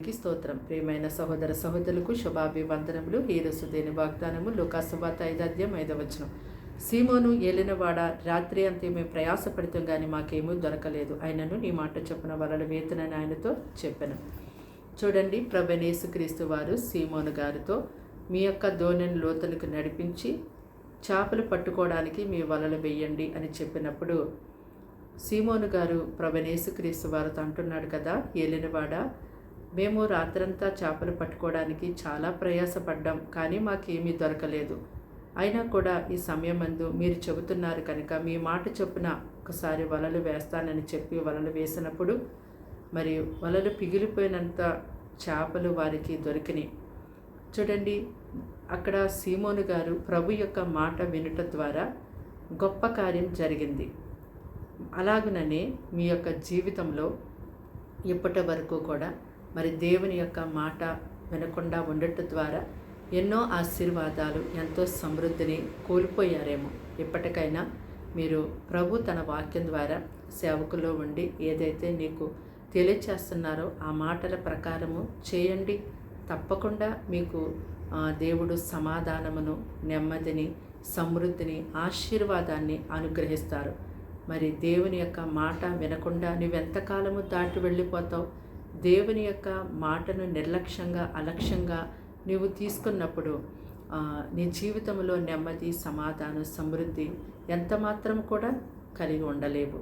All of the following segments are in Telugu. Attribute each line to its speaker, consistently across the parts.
Speaker 1: స్తోత్రం. ప్రియమైన సహోదర సహోదరులకు శుభాభివందనములు. ఈరోజు దేని వాగ్దానము లూకాసు సువార్త 5:5 సీమోను ఏలినవాడ, రాత్రి అంతే మేము ప్రయాసపడతాం కానీ మాకేమీ దొరకలేదు, ఆయనను నీ మాట చొప్పున వలలు వేతునని ఆయనతో చెప్పాను. చూడండి, ప్రభువైన యేసుక్రీస్తు వారు సీమోను గారితో మీ యొక్క దోణిని లోతులకు నడిపించి చేపలు పట్టుకోవడానికి మీ వలలు వేయండి అని చెప్పినప్పుడు సీమోను గారు ప్రభువైన యేసుక్రీస్తు వారితో అంటున్నాడు కదా, ఏలినవాడ, మేము రాత్రంతా చేపలు పట్టుకోవడానికి చాలా ప్రయాసపడ్డాం కానీ మాకేమీ దొరకలేదు. అయినా కూడా ఈ సమయమందు మీరు చెబుతున్నారు కనుక మీ మాట చొప్పున ఒకసారి వలలు వేస్తానని చెప్పి వలలు వేసినప్పుడు మరి వలలు పిగిలిపోయినంత చేపలు వారికి దొరికినాయి. చూడండి, అక్కడ సీమోను గారు ప్రభు యొక్క మాట వినుట ద్వారా గొప్ప కార్యం జరిగింది. అలాగుననే మీ యొక్క జీవితంలో ఇప్పటి వరకు కూడా మరి దేవుని యొక్క మాట వినకుండా ఉండటం ద్వారా ఎన్నో ఆశీర్వాదాలు, ఎంతో సమృద్ధిని కోల్పోయారేమో. ఇప్పటికైనా మీరు ప్రభు తన వాక్యం ద్వారా సేవకులో ఉండి ఏదైతే నీకు తెలియచేస్తున్నారో ఆ మాటల ప్రకారము చేయండి. తప్పకుండా మీకు దేవుడు సమాధానమును, నెమ్మదిని, సమృద్ధిని, ఆశీర్వాదాన్ని అనుగ్రహిస్తారు. మరి దేవుని యొక్క మాట వినకుండా నువ్వెంతకాలము దాటి వెళ్ళిపోతావు? దేవుని యొక్క మాటను నిర్లక్ష్యంగా, అలక్ష్యంగా నువ్వు తీసుకున్నప్పుడు నీ జీవితంలో నెమ్మది, సమాధానం, సమృద్ధి ఎంత మాత్రం కూడా కలిగి ఉండలేవు.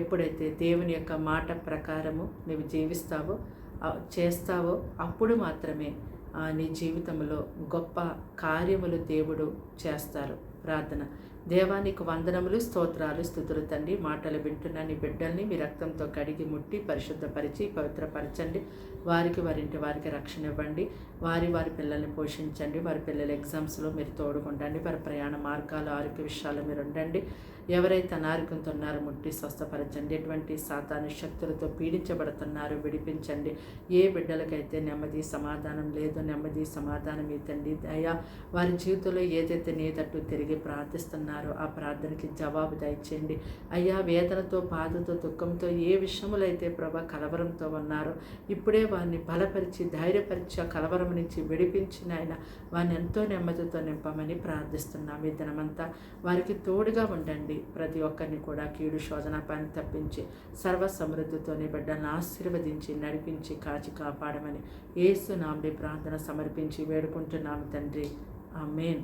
Speaker 1: ఎప్పుడైతే దేవుని యొక్క మాట ప్రకారము నువ్వు జీవిస్తావో, చేస్తావో అప్పుడు మాత్రమే నీ జీవితంలో గొప్ప కార్యములు దేవుడు చేస్తారు. ప్రార్థన. దేవానికి వందనములు, స్తోత్రాలు, స్తుతులు తండ్రి. మాటలు వింటున్న నీ బిడ్డల్ని మీ రక్తంతో కడిగి ముట్టి పరిశుద్ధపరిచి పవిత్రపరచండి. వారికి వారింటి వారికి రక్షణ ఇవ్వండి. వారి పిల్లల్ని పోషించండి. వారి పిల్లల ఎగ్జామ్స్లో మీరు తోడుకుండండి. వారి ప్రయాణ మార్గాలు, ఆరోగ్య విషయాలు మీరు ఉండండి. ఎవరైతే అనారోగ్యంతో ఉన్నారో ముట్టి స్వస్థపరచండి. ఎటువంటి సాతాను శక్తులతో పీడించబడుతున్నారో విడిపించండి. ఏ బిడ్డలకైతే నెమ్మది సమాధానం లేదో నెమ్మది సమాధానం ఇవ్వండి. అయ్యా, వారి జీవితంలో ఏదైతే నీ తట్టు తిరిగి ప్రార్థిస్తున్నారో ఆ ప్రార్థనకి జవాబు దయచేయండి. అయ్యా, వేదనతో, బాధతో, దుఃఖంతో ఏ విషయములు అయితే ప్రభా కలవరంతో ఉన్నారో ఇప్పుడే వారిని బలపరిచి, ధైర్యపరిచి ఆ కలవరం నుంచి విడిపించిన ఆయన వారిని ఎంతో నెమ్మదితో నింపమని ప్రార్థిస్తున్నాం. ఈ దినమంతా వారికి తోడుగా ఉండండి. ప్రతి ఒక్కరిని కూడా కీడు శోధన పని తప్పించి సర్వ సమృద్ధితోనే బిడ్డలను ఆశీర్వదించి నడిపించి కాచి కాపాడమని యేసు నామములో ప్రార్థన సమర్పించి వేడుకుంటున్నాము తండ్రి. ఆమేన్.